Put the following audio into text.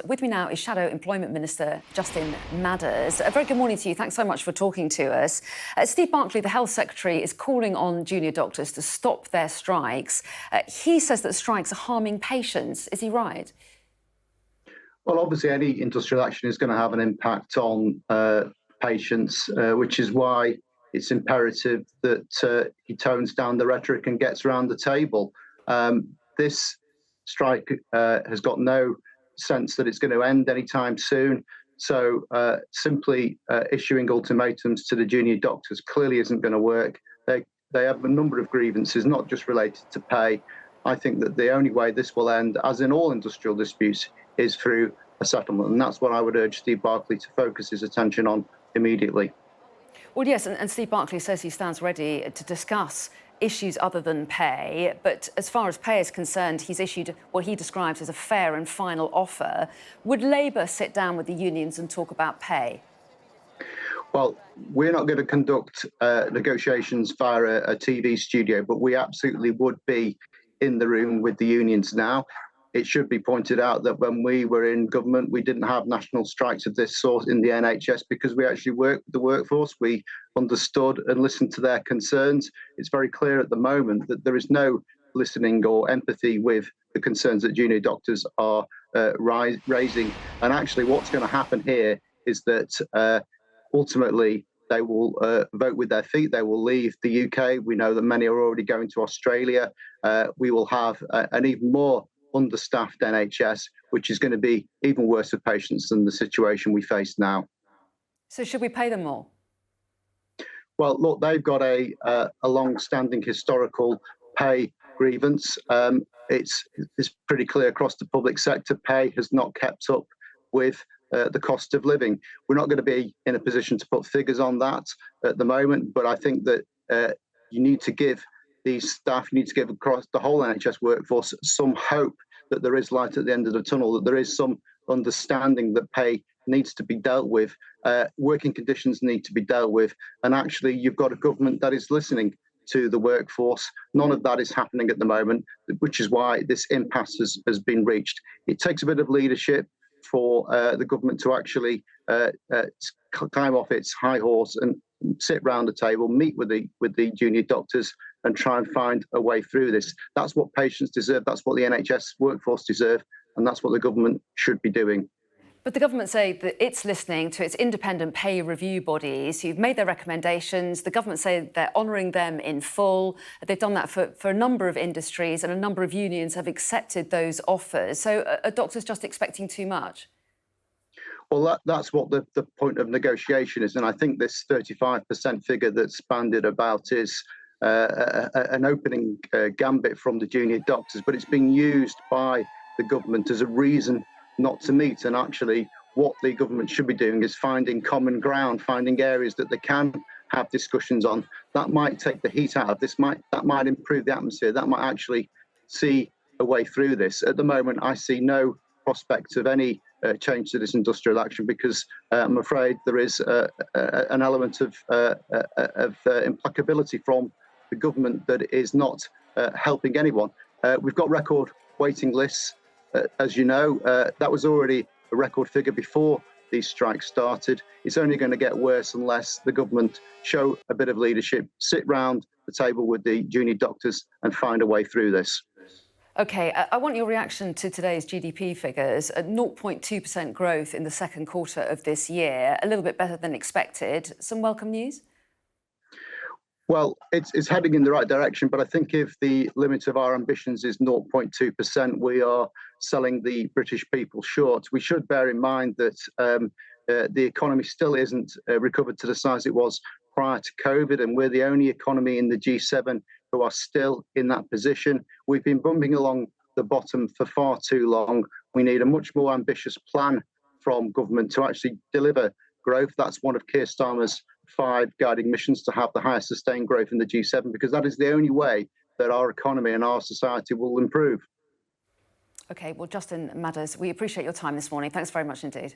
With me now is Shadow Employment Minister Justin Madders. A very good morning to you. Thanks so much for talking to us. Steve Barclay, the Health Secretary, is calling on junior doctors to stop their strikes. He says that strikes are harming patients. Is he right? Well, obviously, any industrial action is going to have an impact on patients, which is why it's imperative that he tones down the rhetoric and gets around the table. This strike has got no sense that it's going to end anytime soon. So simply issuing ultimatums to the junior doctors clearly isn't going to work. They have a number of grievances, not just related to pay. I think that the only way this will end, as in all industrial disputes, is through a settlement. And that's what I would urge Steve Barclay to focus his attention on immediately. Well, yes, and Steve Barclay says he stands ready to discuss issues other than pay. But as far as pay is concerned, he's issued what he describes as a fair and final offer. Would Labour sit down with the unions and talk about pay? Well, we're not going to conduct negotiations via a TV studio, but we absolutely would be in the room with the unions now. It should be pointed out that when we were in government, we didn't have national strikes of this sort in the NHS because we actually worked with the workforce. We understood and listened to their concerns. It's very clear at the moment that there is no listening or empathy with the concerns that junior doctors are raising. And actually what's going to happen here is that ultimately they will vote with their feet. They will leave the UK. We know that many are already going to Australia. We will have an even more understaffed NHS, which is going to be even worse for patients than the situation we face now. So should we pay them more? Well, look, they've got a long-standing historical pay grievance. It's pretty clear across the public sector. Pay has not kept up with the cost of living. We're not going to be in a position to put figures on that at the moment, but I think that you need to give these staff, you need to give across the whole NHS workforce some hope that there is light at the end of the tunnel, that there is some understanding that pay needs to be dealt with, working conditions need to be dealt with, and actually you've got a government that is listening to the workforce. None of that is happening at the moment, which is why this impasse has been reached. It takes a bit of leadership for the government to actually climb off its high horse and sit round the table, meet with the junior doctors and try and find a way through this. That's what patients deserve, that's what the NHS workforce deserve, and that's what the government should be doing. But the government say that it's listening to its independent pay review bodies who've made their recommendations. The government say they're honouring them in full. They've done that for a number of industries, and a number of unions have accepted those offers. So are doctors just expecting too much? Well, that's what the point of negotiation is. And I think this 35% figure that's bandied about is an opening gambit from the junior doctors, but it's being used by the government as a reason not to meet. And actually what the government should be doing is finding common ground, finding areas that they can have discussions on. That might take the heat out of this, that might improve the atmosphere, that might actually see a way through this. At the moment, I see no prospect of any change to this industrial action because I'm afraid there is an element of implacability from the government that is not helping anyone. We've got record waiting lists, as you know. That was already a record figure before these strikes started. It's only going to get worse unless the government show a bit of leadership, sit round the table with the junior doctors and find a way through this. OK, I want your reaction to today's GDP figures. 0.2% growth in the second quarter of this year, a little bit better than expected. Some welcome news? Well, it's heading in the right direction, but I think if the limit of our ambitions is 0.2%, we are selling the British people short. We should bear in mind that the economy still isn't recovered to the size it was prior to COVID, and we're the only economy in the G7 who are still in that position. We've been bumping along the bottom for far too long. We need a much more ambitious plan from government to actually deliver growth. That's one of Keir Starmer's 5 guiding missions, to have the highest sustained growth in the G7, because that is the only way that our economy and our society will improve. OK, well, Justin Madders, we appreciate your time this morning. Thanks very much indeed.